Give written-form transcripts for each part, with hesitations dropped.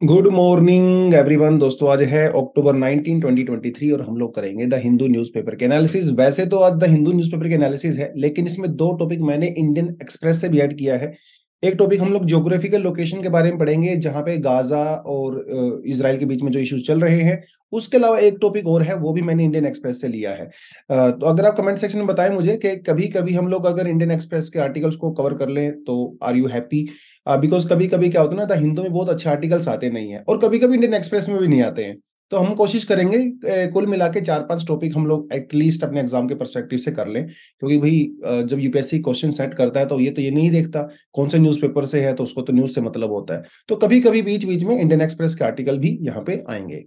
Good morning everyone. दोस्तों, आज है अक्टूबर 19 2023 और हम लोग करेंगे द हिंदू न्यूज़पेपर के एनालिसिस। वैसे तो आज द हिंदू न्यूज़पेपर के एनालिसिस है, लेकिन इसमें दो टॉपिक मैंने इंडियन एक्सप्रेस से भी ऐड किया है। एक टॉपिक हम लोग ज्योग्राफिकल लोकेशन के बारे में पढ़ेंगे, जहां पे गाजा और इसराइल के बीच में जो इश्यूज चल रहे हैं। उसके अलावा एक टॉपिक और है, वो भी मैंने इंडियन एक्सप्रेस से लिया है। तो अगर आप कमेंट सेक्शन में बताएं मुझे कि कभी कभी हम लोग अगर इंडियन एक्सप्रेस के आर्टिकल्स को कवर कर लें तो आर यू हैप्पी। बिकॉज कभी कभी क्या होता है ना, द हिंदू में बहुत अच्छे आर्टिकल्स आते नहीं है और कभी कभी इंडियन एक्सप्रेस में भी नहीं आते हैं। तो हम कोशिश करेंगे कुल मिला के 4-5 टॉपिक हम लोग एटलीस्ट अपने एग्जाम के परस्पेक्टिव से कर लें, क्योंकि भाई जब यूपीएससी क्वेश्चन सेट करता है तो ये नहीं देखता कौन से न्यूज़पेपर से है, तो उसको तो न्यूज़ से मतलब होता है। तो कभी कभी बीच बीच में इंडियन एक्सप्रेस के आर्टिकल भी यहाँ पे आएंगे।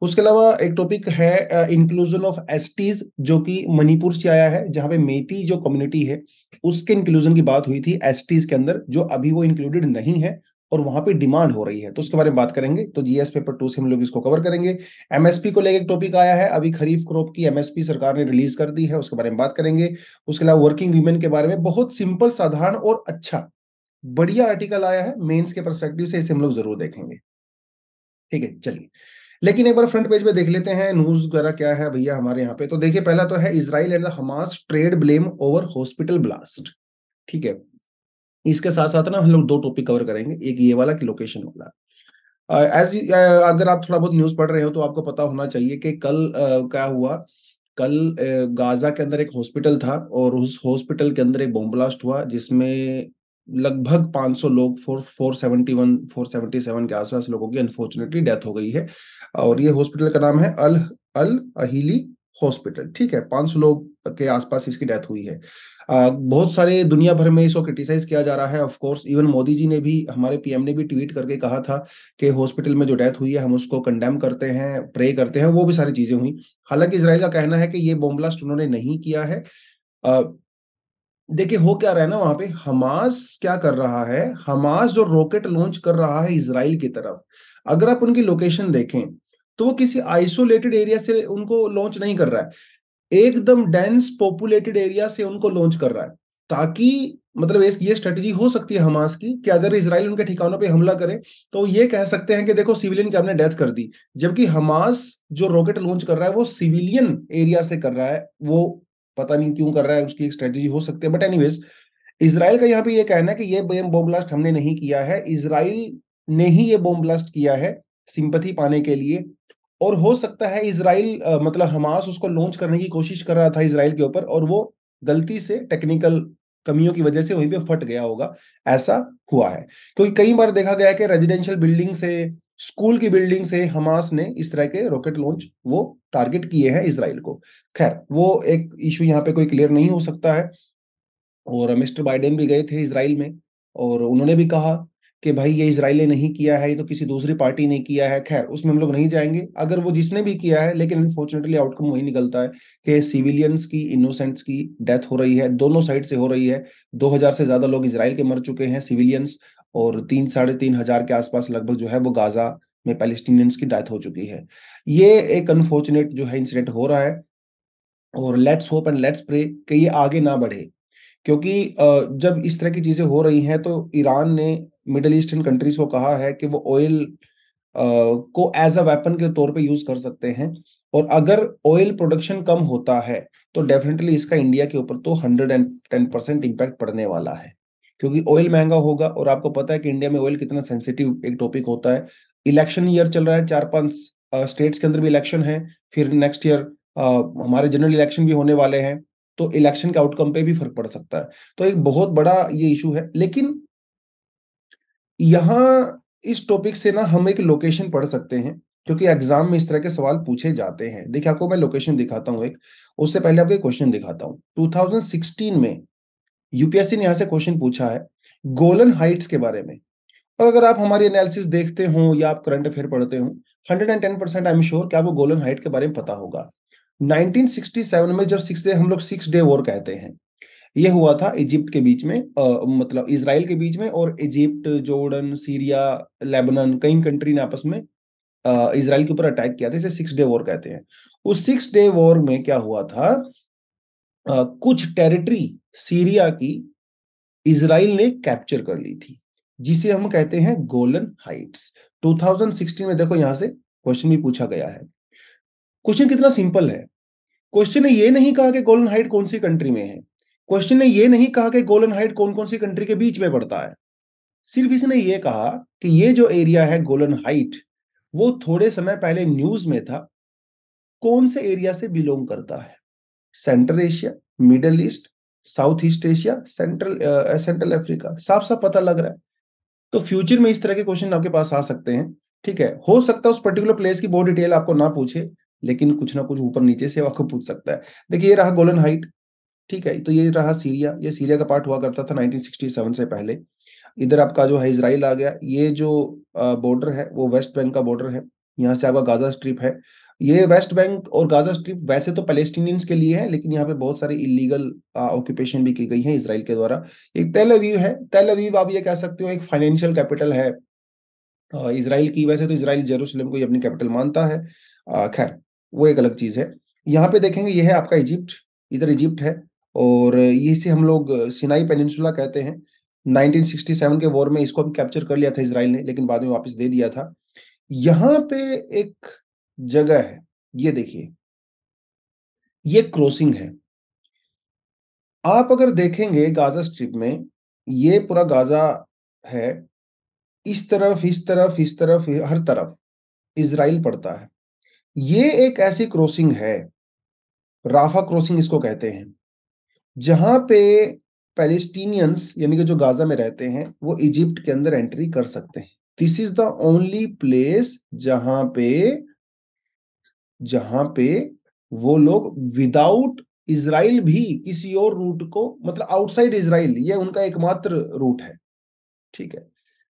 उसके अलावा एक टॉपिक है इंक्लूजन ऑफ एसटीज, जो कि मणिपुर से आया है, जहाँ पे मेती जो कम्युनिटी है उसके इंक्लूजन की बात हुई थी एसटीज के अंदर, जो अभी वो इंक्लूडेड नहीं है और वहां पे डिमांड हो रही है, तो उसके बारे में बात करेंगे। तो जीएस पेपर 2 से हम लोग इसको कवर करेंगे। एमएसपी को लेकर एक टॉपिक आया है, अभी खरीफ क्रॉप की एमएसपी सरकार ने रिलीज कर दी है, उसके बारे में बात करेंगे। उसके अलावा वर्किंग वीमेन के बारे में बहुत सिंपल, साधारण और अच्छा बढ़िया आर्टिकल आया है मेंस के परस्पेक्टिव से, इसे हम लोग जरूर देखेंगे। ठीक है, चलिए। लेकिन एक बार फ्रंट पेज पे देख लेते हैं न्यूज वगैरह क्या है भैया हमारे यहाँ पे। तो देखिए, पहला तो है Israel and the Hamas trade blame over hospital blast. ठीक है, इसके साथ साथ ना हम लोग दो टॉपिक कवर करेंगे, एक ये वाला कि लोकेशन वाला। एज अगर आप थोड़ा बहुत न्यूज पढ़ रहे हो तो आपको पता होना चाहिए कि कल क्या हुआ। कल गाजा के अंदर एक हॉस्पिटल था और उस हॉस्पिटल के अंदर एक बॉम्ब ब्लास्ट हुआ, जिसमें लगभग 500 लोग, 471 477 के आसपास लोगों की अनफॉर्चुनेटली डेथ हो गई है। और ये हॉस्पिटल का नाम है अल अल अहीली हॉस्पिटल। ठीक है, 500 लोग के आसपास इसकी डेथ हुई है। बहुत सारे दुनिया भर में इसको क्रिटिसाइज किया जा रहा है। Of course even Modi ji ने भी, हमारे पीएम ने भी ट्वीट करके कहा था कि हॉस्पिटल में जो डेथ हुई है हम उसको कंडेम करते हैं, प्रे करते हैं, वो भी सारी चीजें हुई। हालांकि इसराइल का कहना है कि ये बॉम्ब ब्लास्ट उन्होंने नहीं किया है। अ, देखिए, हो क्या रहा है ना वहां पे, हमास क्या कर रहा है, हमास जो रॉकेट लॉन्च कर रहा है इसराइल की तरफ, अगर आप उनकी लोकेशन देखें तो वो किसी आइसोलेटेड एरिया से उनको लॉन्च नहीं कर रहा है, एकदम डेंस पॉपुलेटेड एरिया से उनको लॉन्च कर रहा है। ताकि मतलब ये स्ट्रेटेजी हो सकती है हमास की कि अगर इसराइल उनके ठिकानों पे हमला करे तो ये कह सकते हैं कि देखो सिविलियन की हमने डेथ कर दी। जबकि हमास जो रॉकेट लॉन्च कर रहा है वो सिविलियन एरिया से कर रहा है, वो पता नहीं क्यों कर रहा है, उसकी एक स्ट्रेटेजी हो सकती है। बट एनीवेज, इसराइल का यहाँ पे ये कहना है कि ये बॉम्ब ब्लास्ट हमने नहीं किया है, इसराइल ने ही ये बॉम्ब ब्लास्ट किया है सिंपैथी पाने के लिए। और हो सकता है इसराइल मतलब हमास उसको लॉन्च करने की कोशिश कर रहा था इसराइल के ऊपर, और वो गलती से टेक्निकल कमियों की वजह से वहीं पे फट गया होगा, ऐसा हुआ है। क्योंकि कई बार देखा गया है कि रेजिडेंशियल बिल्डिंग से, स्कूल की बिल्डिंग से हमास ने इस तरह के रॉकेट लॉन्च वो टारगेट किए हैं इसराइल को। खैर, वो एक इशू यहाँ पे कोई क्लियर नहीं हो सकता है। और मिस्टर बाइडेन भी गए थे इसराइल में और उन्होंने भी कहा कि भाई ये इसराइल ने नहीं किया है, ये तो किसी दूसरी पार्टी ने किया है। खैर, उसमें हम लोग नहीं जाएंगे अगर वो जिसने भी किया है, लेकिन अनफॉर्चुनेटली आउटकम वही निकलता है कि सिविलियंस की, इनोसेंट्स की डेथ हो रही है, दोनों साइड से हो रही है। 2000 से ज्यादा लोग इसराइल के मर चुके हैं सिविलियंस, और 3-3.5 हजार के आसपास लगभग जो है वो गाजा में पैलेस्टीनियंस की डेथ हो चुकी है। ये एक अनफॉर्चुनेट जो है इंसिडेंट हो रहा है, और let's hope and let's pray कि ये आगे ना बढ़े। क्योंकि जब इस तरह की चीजें हो रही हैं तो ईरान ने मिडिल ईस्टर्न कंट्रीज को कहा है कि वो ऑयल को एज अ वेपन के तौर पे यूज कर सकते हैं। और अगर ऑयल प्रोडक्शन कम होता है तो डेफिनेटली इसका इंडिया के ऊपर तो 110% इम्पैक्ट पड़ने वाला है, क्योंकि ऑयल महंगा होगा। और आपको पता है कि इंडिया में ऑयल कितना सेंसिटिव एक टॉपिक होता है। इलेक्शन ईयर चल रहा है, 4-5 स्टेट्स के अंदर भी इलेक्शन है, फिर नेक्स्ट ईयर हमारे जनरल इलेक्शन भी होने वाले हैं। तो इलेक्शन के आउटकम पे भी फर्क पड़ सकता है। तो एक बहुत बड़ा ये इशू है। लेकिन यहाँ इस टॉपिक से ना हम एक लोकेशन पढ़ सकते हैं, क्योंकि एग्जाम में इस तरह के सवाल पूछे जाते हैं। देखिए, आपको मैं लोकेशन दिखाता हूँ एक, उससे पहले आपको एक क्वेश्चन दिखाता हूँ। 2016 में यूपीएससी ने यहाँ से क्वेश्चन पूछा है गोलन हाइट्स के बारे में। और अगर आप हमारी एनालिसिस देखते हो या आप करंट अफेयर पढ़ते हो, 110% आई एम श्योर कि आपको गोलन हाइट के बारे में पता होगा। 1967 में जब 6 डे, हम लोग 6 डे वॉर कहते हैं, ये हुआ था इजिप्ट के बीच में, मतलब इसराइल के बीच में, और इजिप्ट, जॉर्डन, सीरिया, लेबनान, कई कंट्री ने आपस में इसराइल के ऊपर अटैक किया था। इसे 6 डे वॉर कहते हैं। उस 6 डे वॉर में क्या हुआ था, कुछ टेरिटरी सीरिया की इसराइल ने कैप्चर कर ली थी। जिसे हम कहते हैं गोलन हाइट्स। 2016 में देखो यहां से क्वेश्चन भी पूछा गया है। क्वेश्चन कितना सिंपल है। क्वेश्चन ने ये नहीं कहा कि गोलन हाइट कौन सी कंट्री में है। क्वेश्चन ने ये नहीं कहा कि गोलन हाइट कौन कौन सी कंट्री के बीच में पड़ता है। सिर्फ इसने ये कहा कि ये जो एरिया है गोलन हाइट, वो थोड़े समय पहले न्यूज में था, कौन से एरिया से बिलोंग करता है। Central Asia, middle east, south east Asia, central Africa, साफ साफ पता लग रहा है। तो फ्यूचर में इस तरह के क्वेश्चन आपके पास आ सकते हैं। ठीक है, हो सकता है उस पर्टिकुलर प्लेस की बहुत डिटेल आपको ना पूछे, लेकिन कुछ ना कुछ ऊपर नीचे से आपको पूछ सकता है। देखिए ये रहा गोलन हाइट। ठीक है, तो ये रहा सीरिया, ये सीरिया का पार्ट हुआ करता था 1967 से पहले। इधर आपका जो है इजराइल आ गया। ये जो बॉर्डर है वो वेस्ट बैंक का बॉर्डर है। यहाँ से आपका गाजा स्ट्रिप है। ये वेस्ट बैंक और गाजा स्ट्रिप वैसे तो पैलेस्टीनियंस के लिए है, लेकिन यहाँ पे बहुत सारी इलीगल ऑक्यूपेशन भी की गई है इसराइल के द्वारा। एक तेल अवीव है। तेल अवीव आप ये कह सकते हो एक फाइनेंशियल कैपिटल है इसराइल की। वैसे तो इसराइल जेरूशलेम को ही अपनी कैपिटल मानता है। खैर, वो एक अलग चीज है। यहाँ पे देखेंगे ये है आपका इजिप्ट। इधर इजिप्ट है, और ये से हम लोग सिनाई पेनिनसुला कहते हैं। 1967 के वॉर में इसको भी कैप्चर कर लिया था इसराइल ने, लेकिन बाद में वापस दे दिया था। यहाँ पे एक जगह है, ये देखिए, ये क्रॉसिंग है। आप अगर देखेंगे गाजा स्ट्रिप में, ये पूरा गाजा है। इस तरफ, इस तरफ, इस तरफ, हर तरफ इसराइल पड़ता है। ये एक ऐसी क्रॉसिंग है, राफा क्रॉसिंग इसको कहते हैं, जहां पे पैलेस्टीनियंस यानी कि जो गाजा में रहते हैं वो इजिप्ट के अंदर एंट्री कर सकते हैं। This is the only place जहां पे वो लोग विदाउट इजराइल भी किसी और रूट को, मतलब आउटसाइड इजराइल, ये उनका एकमात्र रूट है। ठीक है,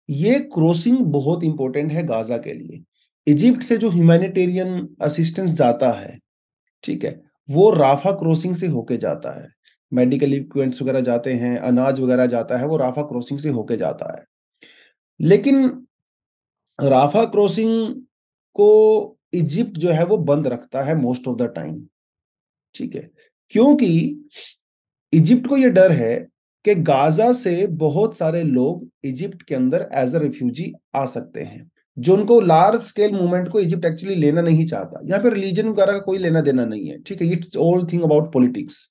ये क्रॉसिंग बहुत इंपॉर्टेंट है गाजा के लिए। इजिप्ट से जो ह्यूमैनिटेरियन असिस्टेंस जाता है, ठीक है, वो राफा क्रॉसिंग से होके जाता है। मेडिकल इक्विपमेंट्स वगैरह जाते हैं, अनाज वगैरह जाता है, वो राफा क्रॉसिंग से होके जाता है। लेकिन राफा क्रॉसिंग को इजिप्ट जो है वो बंद रखता है मोस्ट ऑफ द टाइम। ठीक है, क्योंकि इजिप्ट को ये डर है कि गाजा से बहुत सारे लोग इजिप्ट के अंदर एज अ रिफ्यूजी आ सकते हैं, जो उनको लार्ज स्केल मूवमेंट को इजिप्ट एक्चुअली लेना नहीं चाहता। यहाँ पे रिलीजन वगैरह का कोई लेना देना नहीं है। ठीक है, it's all thing about politics.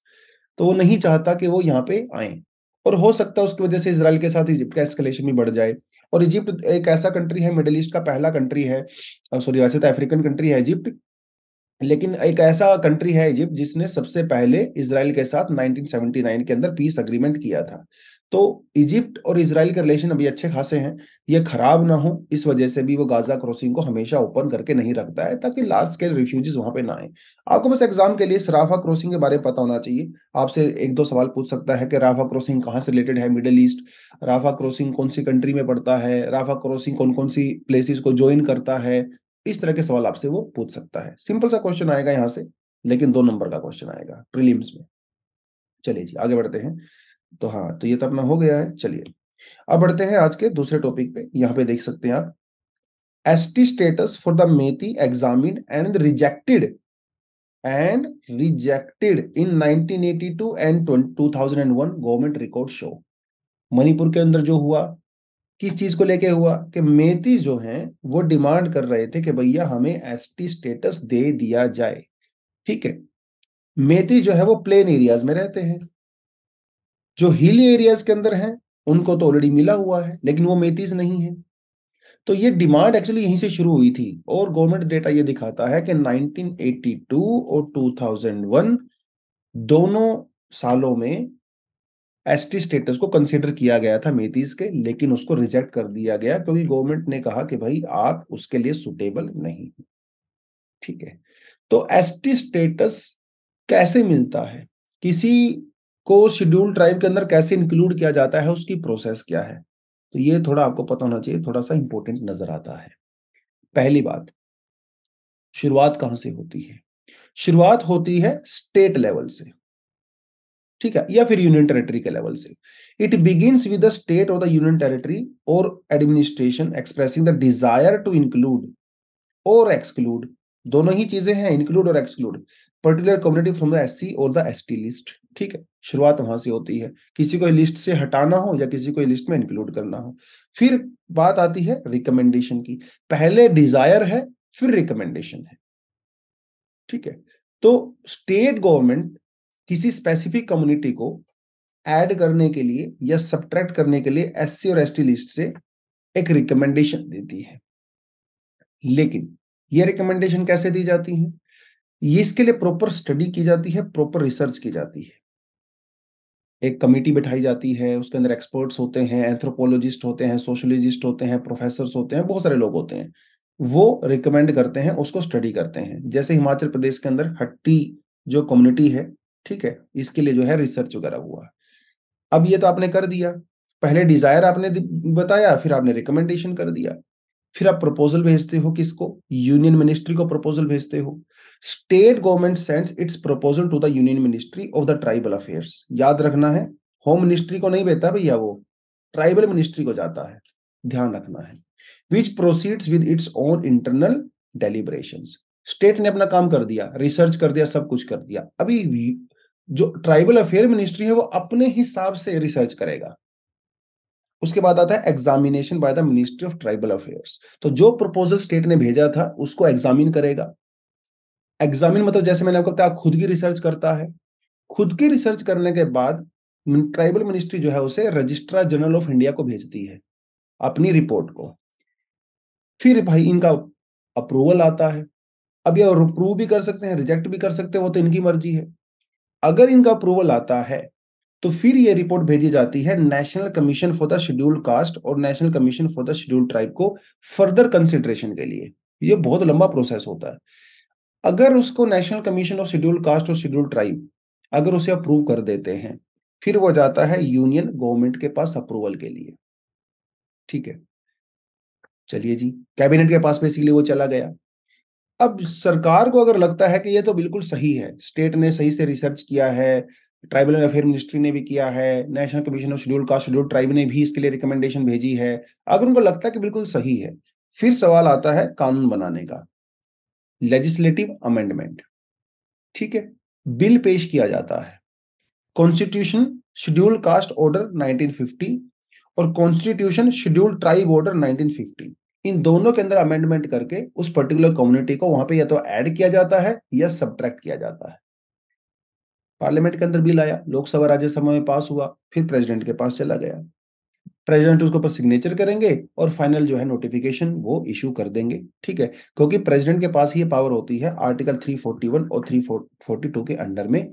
तो वो नहीं चाहता कि वो यहाँ पे आए, और हो सकता है उसकी वजह से इसराइल के साथ इजिप्ट का एस्केलेशन भी बढ़ जाए। और इजिप्ट एक ऐसा कंट्री है, मिडिल ईस्ट का पहला कंट्री है, सॉरी वैसे तो अफ्रीकन कंट्री है इजिप्ट, लेकिन एक ऐसा कंट्री है इजिप्ट जिसने सबसे पहले इसराइल के साथ 1979 के अंदर पीस अग्रीमेंट किया था। तो इजिप्ट और इसराइल के रिलेशन अभी अच्छे खासे हैं। ये खराब ना हो, इस वजह से भी वो गाजा क्रॉसिंग को हमेशा ओपन करके नहीं रखता है, ताकि लार्ज स्केल रिफ्यूजीज वहां पे ना आए। आपको बस एग्जाम के लिए राफा क्रॉसिंग के बारे में पता होना चाहिए। आपसे एक दो सवाल पूछ सकता है कि राफा क्रॉसिंग कहाँ से रिलेटेड है, मिडिल ईस्ट। राफा क्रॉसिंग कौन सी कंट्री में पड़ता है, राफा क्रॉसिंग कौन कौन सी प्लेसेस को ज्वाइन करता है। इस तरह के सवाल आपसे वो पूछ सकता है। सिंपल सा क्वेश्चन आएगा यहाँ से, लेकिन 2 नंबर का क्वेश्चन आएगा प्रीलिम्स में। चलिए जी आगे बढ़ते हैं। तो हाँ, तो ये तो अपना हो गया है। चलिए अब बढ़ते हैं आज के दूसरे टॉपिक पे। यहाँ पे देख सकते हैं आप, ST status for the Meitei examined and rejected in 1982 and 2001 government record show. Manipur के अंदर जो हुआ, किस चीज को लेके हुआ कि मेती जो हैं वो डिमांड कर रहे थे कि भैया हमें एसटी स्टेटस दे दिया जाए। ठीक है, मेती जो है वो प्लेन एरियाज में रहते हैं। जो हिल एरियाज के अंदर हैं उनको तो ऑलरेडी मिला हुआ है, लेकिन वो मेतीज नहीं है। तो ये डिमांड एक्चुअली यहीं से शुरू हुई थी, और गवर्नमेंट डेटा ये दिखाता है कि 1982 और 2001 दोनों सालों में एसटी स्टेटस को कंसीडर किया गया था मेतीज के, लेकिन उसको रिजेक्ट कर दिया गया क्योंकि गवर्नमेंट ने कहा कि भाई आप उसके लिए सुटेबल नहीं। ठीक है, तो एसटी स्टेटस कैसे मिलता है, किसी को शेड्यूल ट्राइब के अंदर कैसे इंक्लूड किया जाता है, उसकी प्रोसेस क्या है, तो ये थोड़ा आपको पता होना चाहिए, थोड़ा सा इंपॉर्टेंट नजर आता है। पहली बात, शुरुआत कहां से होती है? शुरुआत होती है स्टेट लेवल से। ठीक है, या फिर यूनियन टेरिटरी के लेवल से। It begins with the state और द यूनियन टेरिटरी और administration expressing the desire to include और एक्सक्लूड दोनों ही चीजें हैं, इंक्लूड और exclude. Particular community from the SC और द एसटी लिस्ट, ठीक है, शुरुआत वहां से होती है, किसी को लिस्ट से हटाना हो या किसी को लिस्ट में इंक्लूड करना हो। फिर बात आती है रिकमेंडेशन की, पहले डिजायर है फिर रिकमेंडेशन है, ठीक है। तो स्टेट गवर्नमेंट किसी स्पेसिफिक कम्युनिटी को ऐड करने के लिए या सब्ट्रैक्ट करने के लिए एससी और एसटी लिस्ट से एक रिकमेंडेशन देती है। लेकिन ये रिकमेंडेशन कैसे दी जाती है? ये इसके लिए प्रॉपर स्टडी की जाती है, प्रॉपर रिसर्च की जाती है। एक कमेटी बिठाई जाती है, उसके अंदर एक्सपर्ट्स होते हैं, एंथ्रोपोलॉजिस्ट होते हैं, सोशियोलॉजिस्ट होते हैं, प्रोफेसर्स होते हैं, बहुत सारे लोग होते हैं। वो रिकमेंड करते हैं, उसको स्टडी करते हैं। जैसे हिमाचल प्रदेश के अंदर हट्टी जो कम्युनिटी है, ठीक है, इसके लिए जो है रिसर्च वगैरह हुआ। अब ये तो आपने कर दिया, पहले डिजायर आपने बताया, फिर आपने रिकमेंडेशन कर दिया, फिर आप प्रपोजल भेजते हो किसको? यूनियन मिनिस्ट्री को प्रपोजल भेजते हो। State government sends its proposal to the union ministry of the tribal affairs. याद रखना है, होम मिनिस्ट्री को नहीं भेजता भैया, वो ट्राइबल मिनिस्ट्री को जाता है, ध्यान रखना है। Which proceeds with its own internal deliberations. State ने अपना काम कर दिया, रिसर्च कर दिया, सब कुछ कर दिया। अभी जो ट्राइबल अफेयर मिनिस्ट्री है वो अपने हिसाब से रिसर्च करेगा। उसके बाद आता है examination by the ministry of tribal affairs. तो जो प्रपोजल स्टेट ने भेजा था उसको एग्जामिन करेगा। एग्जामिन मतलब जैसे मैंने आपको बताया, खुद की रिसर्च करता है। खुद की रिसर्च करने के बाद ट्राइबल मिनिस्ट्री जो है उसे रजिस्ट्रार जनरल ऑफ इंडिया को भेजती है अपनी रिपोर्ट को। फिर भाई इनका अप्रूवल आता है। अब ये अप्रूव भी कर सकते हैं, रिजेक्ट भी कर सकते हैं, वो तो इनकी मर्जी है। अगर इनका अप्रूवल आता है तो फिर ये रिपोर्ट भेजी जाती है national commission for the scheduled caste और national commission for the scheduled tribe को फर्दर कंसिडरेशन के लिए। ये बहुत लंबा प्रोसेस होता है। अगर उसको national commission of scheduled caste और शेड्यूल्ड ट्राइब अगर उसे अप्रूव कर देते हैं, फिर वो जाता है यूनियन गवर्नमेंट के पास अप्रूवल के लिए, ठीक है। चलिए जी, कैबिनेट के पास बेसिकली वो चला गया। अब सरकार को अगर लगता है कि ये तो बिल्कुल सही है, स्टेट ने सही से रिसर्च किया है, ट्राइबल अफेयर मिनिस्ट्री ने भी किया है, national commission of scheduled caste scheduled tribe ने भी इसके लिए रिकमेंडेशन भेजी है, अगर उनको लगता है कि बिल्कुल सही है, फिर सवाल आता है कानून बनाने का, लेजिस्लेटिव अमेंडमेंट, ठीक है। बिल पेश किया जाता है। कॉन्स्टिट्यूशन शेड्यूल्ड कास्ट ऑर्डर 1950 और कॉन्स्टिट्यूशन शेड्यूल्ड ट्राइब ऑर्डर 1950, इन दोनों के अंदर अमेंडमेंट करके उस पर्टिकुलर कम्युनिटी को वहां पे या तो ऐड किया जाता है या सब्ट्रैक्ट किया जाता है। पार्लियामेंट के अंदर बिल आया, लोकसभा राज्यसभा में पास हुआ, फिर प्रेसिडेंट के पास चला गया। प्रेसिडेंट उसके ऊपर सिग्नेचर करेंगे और फाइनल जो है नोटिफिकेशन वो इशू कर देंगे, ठीक है। क्योंकि प्रेसिडेंट के पास ये पावर होती है, आर्टिकल 341 और 342 के अंडर में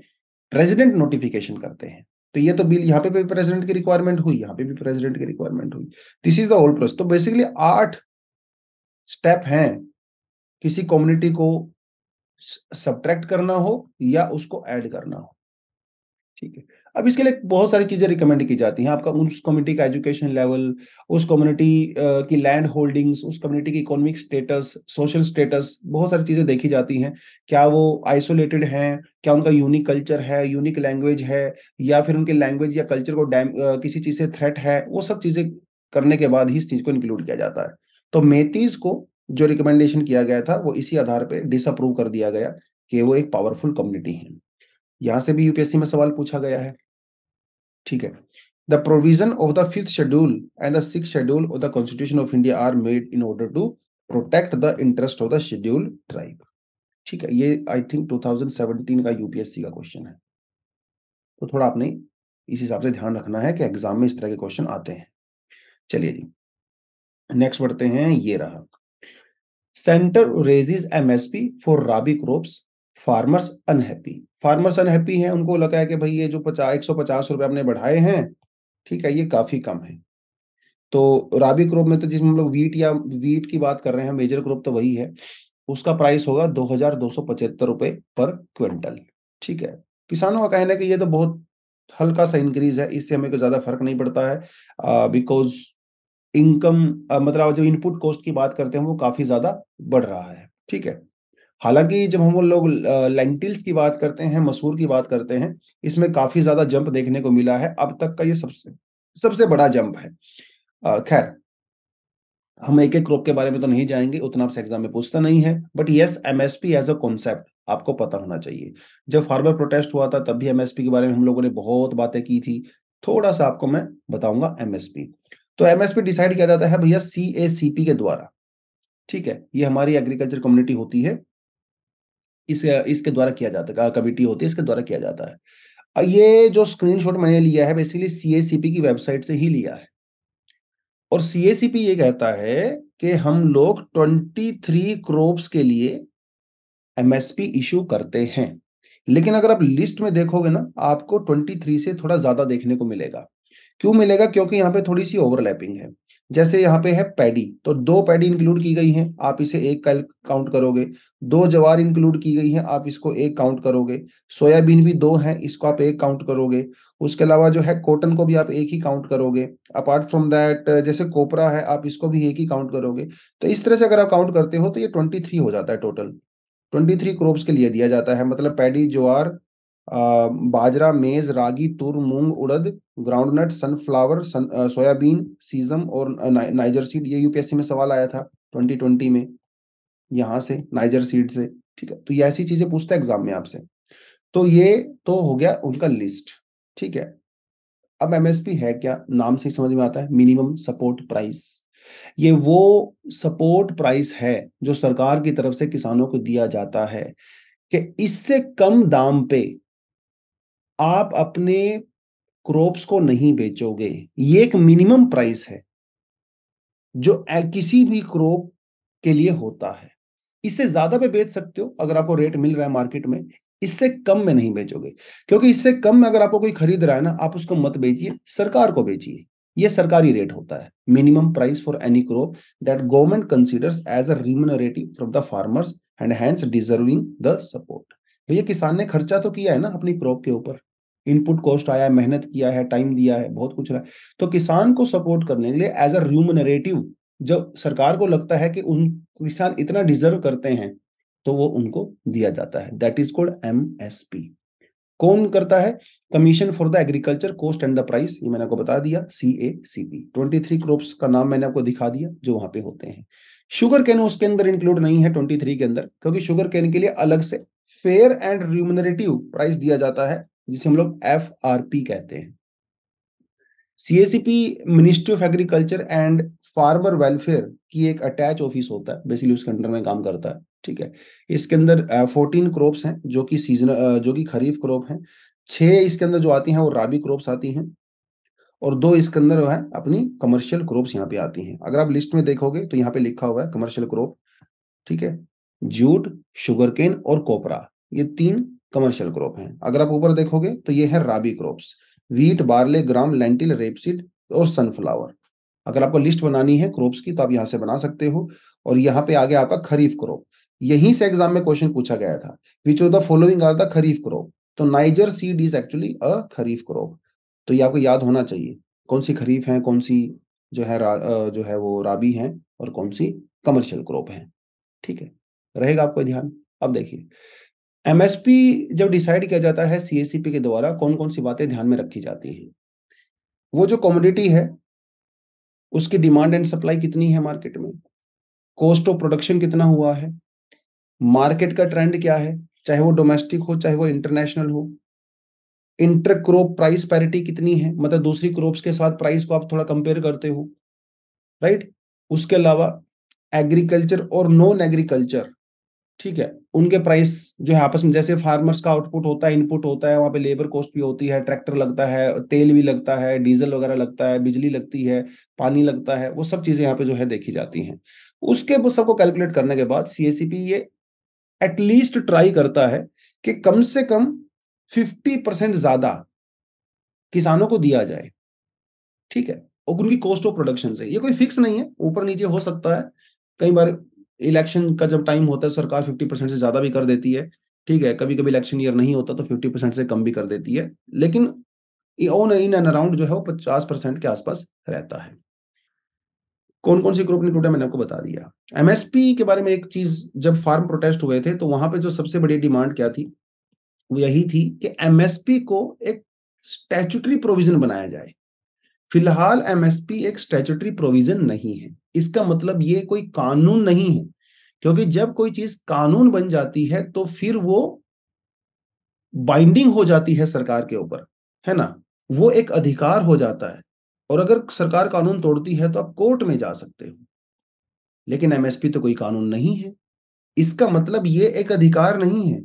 प्रेसिडेंट नोटिफिकेशन करते हैं। तो ये तो बिल यहाँ पे भी प्रेसिडेंट की रिक्वायरमेंट हुई, यहाँ पे भी प्रेसिडेंट की रिक्वायरमेंट हुई। This is the whole process. तो बेसिकली 8 स्टेप हैं किसी कम्युनिटी को सब्ट्रैक्ट करना हो या उसको ऐड करना हो, ठीक है। अब इसके लिए बहुत सारी चीजें रिकमेंड की जाती हैं, आपका उस कम्युनिटी का एजुकेशन लेवल, उस कम्युनिटी की लैंड होल्डिंग्स, उस कम्युनिटी की इकोनॉमिक स्टेटस, सोशल स्टेटस, बहुत सारी चीजें देखी जाती हैं। क्या वो आइसोलेटेड हैं, क्या उनका यूनिक कल्चर है, यूनिक लैंग्वेज है, या फिर उनके लैंग्वेज या कल्चर को किसी चीज से थ्रेट है, वो सब चीजें करने के बाद ही इस चीज को इंक्लूड किया जाता है। तो मेतीज को जो रिकमेंडेशन किया गया था वो इसी आधार पर डिसअप्रूव कर दिया गया कि वो एक पावरफुल कम्युनिटी है। यहां से भी यूपीएससी में सवाल पूछा गया है, ठीक है। The provision of the fifth schedule and the sixth schedule of the constitution of India are made in order to protect the interest of the schedule tribe, ठीक है। ये आई थिंक 2017 का यूपीएससी का क्वेश्चन है। तो थोड़ा आपने इस हिसाब से ध्यान रखना है कि एग्जाम में इस तरह के क्वेश्चन आते हैं। चलिए जी, नेक्स्ट बढ़ते हैं। ये रहा, centre raises MSP for rabi crops, farmers unhappy. Farmers unhappy हैं, उनको लगा है कि भाई ये जो 150 रुपए आपने बढ़ाए हैं, ठीक है, ये काफी कम है। तो राबी क्रॉप में तो जिसमें हम लोग वीट की बात कर रहे हैं, मेजर क्रॉप तो वही है, उसका प्राइस होगा 2275 रुपए पर क्विंटल, ठीक है। किसानों का कहना है कि ये तो बहुत हल्का सा इंक्रीज है, इससे हमें कोई ज्यादा फर्क नहीं पड़ता है, बिकॉज इनकम मतलब जो इनपुट कॉस्ट की बात करते हैं वो काफी ज्यादा बढ़ रहा है, ठीक है। हालांकि जब हम लोग लेंटिल्स की बात करते हैं, मसूर की बात करते हैं, इसमें काफी ज्यादा जंप देखने को मिला है, अब तक का ये सबसे सबसे बड़ा जंप है। खैर, हम एक एक क्रॉप के बारे में तो नहीं जाएंगे, उतना आपसे एग्जाम में पूछता नहीं है, but yes MSP as a concept आपको पता होना चाहिए। जब फार्मर प्रोटेस्ट हुआ था तब भी एमएसपी के बारे में हम लोगों ने बहुत बातें की थी, थोड़ा सा आपको मैं बताऊंगा एमएसपी। तो एमएसपी डिसाइड किया जाता है भैया सीएसीपी के द्वारा, ठीक है, ये हमारी एग्रीकल्चर कम्युनिटी होती है, इसके द्वारा किया जाता है, कमिटी होती है, इसके द्वारा किया जाता है। ये जो स्क्रीनशॉट मैंने लिया है बेसिकली सीएसीपी की वेबसाइट से ही लिया है, और सीएसीपी ये कहता है कि हम लोग 23 क्रॉप्स के लिए एमएसपी इशू करते हैं। लेकिन अगर आप लिस्ट में देखोगे ना, आपको 23 से थोड़ा ज्यादा देखने को मिलेगा। क्यों मिलेगा? क्योंकि यहाँ पे थोड़ी सी ओवरलैपिंग है। जैसे यहाँ पे है पैडी, तो 2 पैडी इंक्लूड की गई हैं, आप इसे एक काउंट करोगे। 2 जवार इंक्लूड की गई हैं, आप इसको एक काउंट करोगे। सोयाबीन भी 2 है, इसको आप एक काउंट करोगे। उसके अलावा जो है कॉटन को भी आप एक ही काउंट करोगे। अपार्ट फ्रॉम दैट जैसे कोपरा है, आप इसको भी एक ही काउंट करोगे। तो इस तरह से अगर आप काउंट करते हो तो ये 23 हो जाता है टोटल। 23 क्रॉप्स के लिए दिया जाता है, मतलब पैडी, ज्वार, बाजरा, मेज, रागी, तुर, मूंग, उड़द, ग्राउंडनट, सनफ्लावर, सोयाबीन, सीजम और नाइजर सीड। ये यूपीएससी में सवाल आया था 2020 में, यहाँ से नाइजर सीड से। ठीक है, तो ये ऐसी चीजें पूछता है एग्जाम में आपसे। तो ये तो हो गया उनका लिस्ट। ठीक है, अब एमएसपी है क्या, नाम से ही समझ में आता है, मिनिमम सपोर्ट प्राइस। ये वो सपोर्ट प्राइस है जो सरकार की तरफ से किसानों को दिया जाता है कि इससे कम दाम पे आप अपने क्रॉप्स को नहीं बेचोगे। ये एक मिनिमम प्राइस है जो किसी भी क्रॉप के लिए होता है। इससे ज्यादा पे बेच सकते हो अगर आपको रेट मिल रहा है मार्केट में, इससे कम में नहीं बेचोगे। क्योंकि इससे कम में अगर आपको कोई खरीद रहा है ना, आप उसको मत बेचिए, सरकार को बेचिए। ये सरकारी रेट होता है, minimum price for any crop that government considers as a remunerative from the farmers and hence deserving the support. भैया किसान ने खर्चा तो किया है ना अपनी क्रॉप के ऊपर, इनपुट कॉस्ट आया है, मेहनत किया है, टाइम दिया है, बहुत कुछ रहा है। तो किसान को सपोर्ट करने के लिए एज अ रिम्यूनरेटिव, जब सरकार को लगता है कि उन किसान इतना डिजर्व करते हैं, तो वो उनको दिया जाता है। That is called MSP. कौन करता है? Commission for the agriculture cost and the price, ये मैंने आपको बता दिया, सीएसीपी। 23 क्रॉप्स का नाम मैंने आपको दिखा दिया जो वहां पे होते हैं। शुगर कैन उसके अंदर इंक्लूड नहीं है 23 के अंदर, क्योंकि शुगर कैन के लिए अलग से फेयर एंड रिम्यूनरेटिव प्राइस दिया जाता है, जिसे हम लोग एफआरपी कहते हैं। CACP ministry of agriculture and farmer welfare की एक अटैच ऑफिस होता है, बेसिकली उसके अंडर में काम करता है। ठीक है, इसके अंदर 14 क्रॉप्स हैं जो कि जो कि खरीफ क्रॉप हैं। 6 इसके अंदर जो आती हैं वो राबी क्रॉप्स आती हैं, और 2 इसके अंदर जो है अपनी कमर्शियल क्रॉप्स यहाँ पे आती हैं। अगर आप लिस्ट में देखोगे तो यहाँ पे लिखा हुआ है कमर्शियल क्रॉप। ठीक है, जूट, शुगरकेन और कोपरा, ये 3 कमर्शियल क्रॉप हैं। अगर आप ऊपर देखोगे तो ये है राबी क्रॉप्स, वीट, बार्ले, ग्राम, लेंटिल, रेपसीड और सनफ्लावर। अगर आपको लिस्ट बनानी है क्रॉप्स की तो आप यहाँ से बना सकते हो। और यहाँ पे आ गया आपका खरीफ क्रॉप। यहीं से एग्जाम में क्वेश्चन पूछा गया था, which of the following are the kharif crop. तो niger seed is actually a kharif crop. तो ये आपको याद होना चाहिए, कौन सी खरीफ है, कौन सी जो है जो है वो राबी है, और कौन सी कमर्शियल क्रॉप है। ठीक है, रहेगा आपको ध्यान। अब देखिए, एमएसपी जब डिसाइड किया जाता है सीएससीपी के द्वारा, कौन कौन सी बातें ध्यान में रखी जाती हैं? वो जो कमोडिटी है उसकी डिमांड एंड सप्लाई कितनी है मार्केट में, कॉस्ट ऑफ प्रोडक्शन कितना हुआ है, मार्केट का ट्रेंड क्या है, चाहे वो डोमेस्टिक हो चाहे वो इंटरनेशनल हो, इंटर क्रॉप प्राइस पैरिटी कितनी है, मतलब दूसरी क्रॉप्स के साथ प्राइस को आप थोड़ा कंपेयर करते हो, राइट। उसके अलावा एग्रीकल्चर और नॉन एग्रीकल्चर, ठीक है, उनके प्राइस जो है आपस में, जैसे फार्मर्स का आउटपुट होता है, इनपुट होता है, वहां पे लेबर कॉस्ट भी होती है, ट्रैक्टर लगता है, तेल भी लगता है, डीजल वगैरह लगता है, बिजली लगती है, पानी लगता है, वो सब चीजें यहाँ पे जो है देखी जाती हैं। उसके वो सबको कैलकुलेट करने के बाद सीएसीपी ये एटलीस्ट ट्राई करता है कि कम से कम 50% ज्यादा किसानों को दिया जाए। ठीक है, और उनकी कॉस्ट ऑफ प्रोडक्शन से, ये कोई फिक्स नहीं है, ऊपर नीचे हो सकता है। कई बार इलेक्शन का जब टाइम होता है सरकार 50% से ज्यादा भी कर देती है। ठीक है, कभी कभी इलेक्शन ईयर नहीं होता तो 50% से कम भी कर देती है, लेकिन ऑन इन एंड अराउंड जो है वो 50% के आसपास रहता है। कौन कौन सी ग्रुप इंक्लूड है मैंने आपको बता दिया। एमएसपी के बारे में एक चीज, जब फार्म प्रोटेस्ट हुए थे तो वहां पे जो सबसे बड़ी डिमांड क्या थी, वो यही थी कि एमएसपी को एक स्टैट्यूटरी प्रोविजन बनाया जाए। फिलहाल एमएसपी एक स्टैट्यूटरी प्रोविजन नहीं है, इसका मतलब ये कोई कानून नहीं है, क्योंकि जब कोई चीज कानून बन जाती है तो फिर वो बाइंडिंग हो जाती है सरकार के ऊपर, है ना, वो एक अधिकार हो जाता है। और अगर सरकार कानून तोड़ती है तो आप कोर्ट में जा सकते हो, लेकिन एमएसपी तो कोई कानून नहीं है। इसका मतलब ये एक अधिकार नहीं है,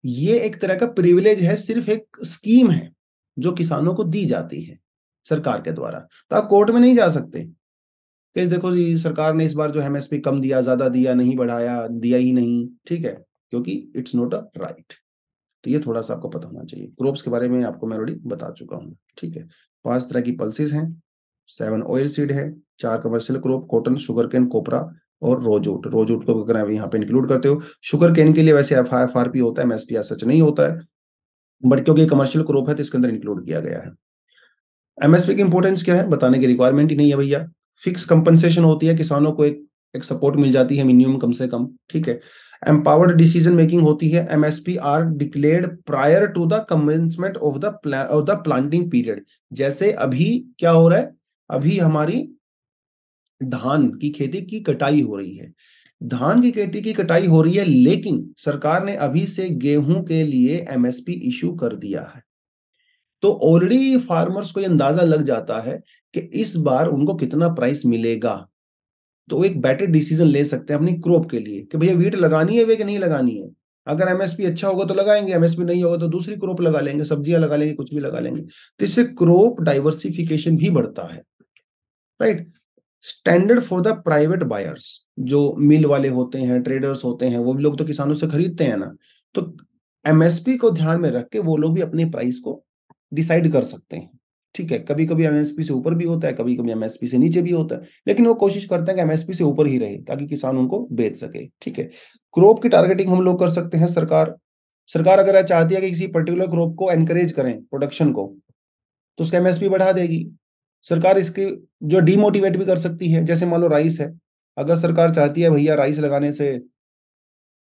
ये एक तरह का प्रिविलेज है, सिर्फ एक स्कीम है जो किसानों को दी जाती है सरकार के द्वारा। तो आप कोर्ट में नहीं जा सकते कि देखो जी सरकार ने इस बार जो एमएसपी कम दिया, ज्यादा दिया, नहीं बढ़ाया, दिया ही नहीं, ठीक है, क्योंकि इट्स नॉट अ राइट। तो ये थोड़ा सा आपको पता होना चाहिए। क्रॉप्स के बारे में आपको मैं ऑलरेडी बता चुका हूँ, ठीक है। 5 तरह की पल्सेस हैं, 7 ऑयल सीड है, 4 commercial crop, cotton, sugar cane, copra और रोजवुड। रोजवुड को अगर आप यहाँ पे इंक्लूड करते हो, शुगर केन के लिए वैसे एफआरपी होता है, एमएसपी सच नहीं होता है, बट क्योंकि कमर्शियल क्रॉप है तो इसके अंदर इंक्लूड किया गया है। एमएसपी की इंपॉर्टेंस क्या है, बताने की रिक्वायरमेंट ही नहीं है भैया। फिक्स कंपनसेशन होती है, किसानों को एक सपोर्ट मिल जाती है मिनिमम, कम से कम, ठीक है। एम्पावर्ड डिसीजन मेकिंग होती है, MSP are declared prior to the commencement of the planting period. जैसे अभी क्या हो रहा है, अभी हमारी धान की खेती की कटाई हो रही है, धान की खेती की कटाई हो रही है, लेकिन सरकार ने अभी से गेहूं के लिए एमएसपी इशू कर दिया है। तो ऑलरेडी फार्मर्स को ये अंदाजा लग जाता है कि इस बार उनको कितना प्राइस मिलेगा, तो एक बेटर डिसीजन ले सकते हैं अपनी क्रॉप के लिए कि भैया वीट लगानी है वे कि नहीं लगानी है। अगर एमएसपी अच्छा होगा तो लगाएंगे, एमएसपी नहीं होगा तो दूसरी क्रॉप लगा लेंगे, सब्जियां लगा लेंगे, कुछ भी लगा लेंगे। तो इससे क्रॉप डाइवर्सिफिकेशन भी बढ़ता है, right. Standard for the private buyers, जो मिल वाले होते हैं, ट्रेडर्स होते हैं, वो भी लोग तो किसानों से खरीदते हैं ना, तो एमएसपी को ध्यान में रख के वो लोग भी अपने प्राइस को डिसाइड कर सकते हैं, ठीक है। कभी कभी एमएसपी से ऊपर भी होता है, कभी कभी एमएसपी से नीचे भी होता है, लेकिन वो कोशिश करते हैं कि एमएसपी से ऊपर ही रहे ताकि किसान उनको बेच सके, ठीक है। क्रॉप की टारगेटिंग हम लोग कर सकते हैं। सरकार सरकार अगर चाहती है कि किसी पर्टिकुलर क्रॉप को एनकरेज करें, प्रोडक्शन को, तो उसका एमएसपी बढ़ा देगी। सरकार इसके जो डीमोटिवेट भी कर सकती है, जैसे मान लो राइस है, अगर सरकार चाहती है भैया राइस लगाने से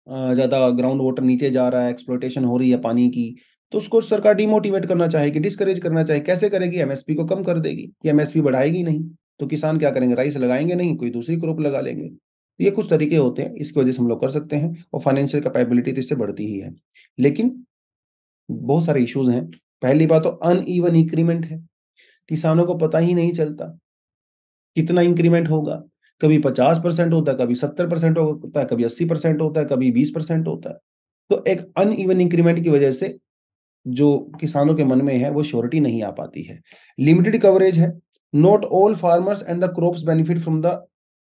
ज्यादा ग्राउंड वाटर नीचे जा रहा है, एक्सप्लोटेशन हो रही है पानी की, तो उसको सरकार डिमोटिवेट करना चाहेगी, डिस्करेज करना चाहे, कैसे करेगी, एमएसपी को कम कर देगी, कि एमएसपी बढ़ाएगी नहीं, तो किसान क्या करेंगे, राइस लगाएंगे नहीं, कोई दूसरी क्रॉप लगा लेंगे। ये कुछ तरीके होते हैं, इसकी वजह से हम लोग कर सकते हैं, और फाइनेंशियल कैपेबिलिटी तो इससे बढ़ती ही है। लेकिन बहुत सारे इश्यूज हैं। पहली बात तो अनइवन इंक्रीमेंट है, किसानों को पता ही नहीं चलता कितना इंक्रीमेंट होगा। कभी 50% होता है, कभी 70% होता है, कभी 80% होता है, कभी 20% होता है। तो एक अनइवन इंक्रीमेंट की वजह से जो किसानों के मन में है वो श्योरिटी नहीं आ पाती है। लिमिटेड कवरेज है, not all farmers and the crops benefit from the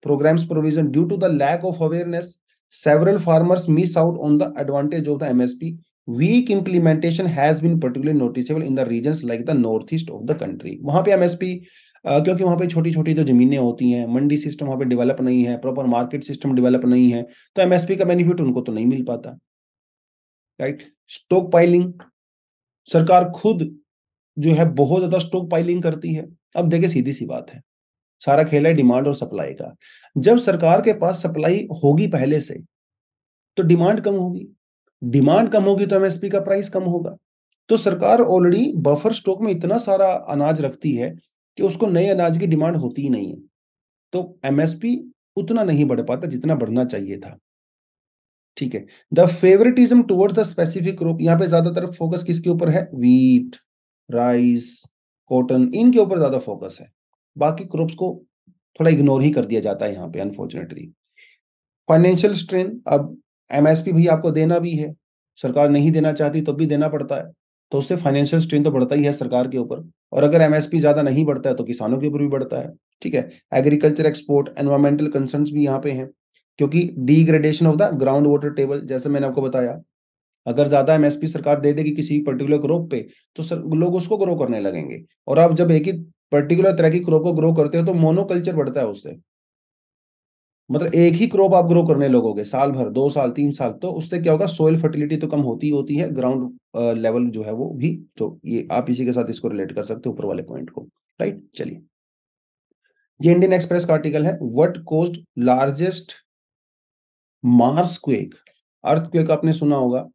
programs provision due to the lack of awareness, several farmers miss out on the advantage of the MSP, weak implementation has been particularly noticeable in the regions like the north east of the country. वहां पे MSP क्योंकि वहां पे छोटी छोटी जो जमीनें होती हैं, मंडी सिस्टम वहां पे डेवलप नहीं है, प्रॉपर मार्केट सिस्टम डेवलप नहीं है, तो एमएसपी का बेनिफिट उनको तो नहीं मिल पाता, राइट। स्टॉक पाइलिंग, सरकार खुद जो है बहुत ज्यादा स्टॉक पाइलिंग करती है। अब देखिए सीधी सी बात है, सारा खेल है डिमांड और सप्लाई का। जब सरकार के पास सप्लाई होगी पहले से, तो डिमांड कम होगी, डिमांड कम होगी तो एमएसपी का प्राइस कम होगा। तो सरकार ऑलरेडी बफर स्टॉक में इतना सारा अनाज रखती है कि उसको नए अनाज की डिमांड होती ही नहीं है, तो एमएसपी उतना नहीं बढ़ पाता जितना बढ़ना चाहिए था, ठीक है। The favouritism toward the specific crop, यहाँ पे ज्यादातर फोकस किसके ऊपर है, वीट, राइस, कॉटन, इनके ऊपर ज्यादा फोकस है। बाकी क्रॉप्स को थोड़ा इग्नोर ही कर दिया जाता है यहाँ पे, अनफॉर्चुनेटली। फाइनेंशियल स्ट्रेन, अब एमएसपी भी आपको देना भी है, सरकार नहीं देना चाहती तो भी देना पड़ता है, तो उससे फाइनेंशियल स्ट्रेन तो बढ़ता ही है सरकार के ऊपर। और अगर एमएसपी ज्यादा नहीं बढ़ता है तो किसानों के ऊपर भी बढ़ता है, ठीक है। एग्रीकल्चर एक्सपोर्ट, एनवायरमेंटल कंसर्न्स भी यहाँ पे हैं, क्योंकि degradation of the ground water table, जैसे मैंने आपको बताया, अगर ज्यादा एमएसपी सरकार दे देगी किसी पर्टिकुलर क्रॉप पे, तो लोग उसको ग्रो करने लगेंगे। और आप जब एक ही पर्टिकुलर तरह की क्रॉप को ग्रो करते हो तो मोनोकल्चर बढ़ता है उससे, मतलब एक ही क्रॉप आप ग्रो करने लगोगे साल भर, 2 साल 3 साल, तो उससे क्या होगा, सोइल फर्टिलिटी तो कम होती ही होती है, ग्राउंड लेवल जो है वो भी। तो ये आप इसी के साथ इसको रिलेट कर सकते हो ऊपर वाले पॉइंट को, राइट। चलिए, ये इंडियन एक्सप्रेस का आर्टिकल है, what caused largest Mars quake. Earthquake आपने सुना होगा,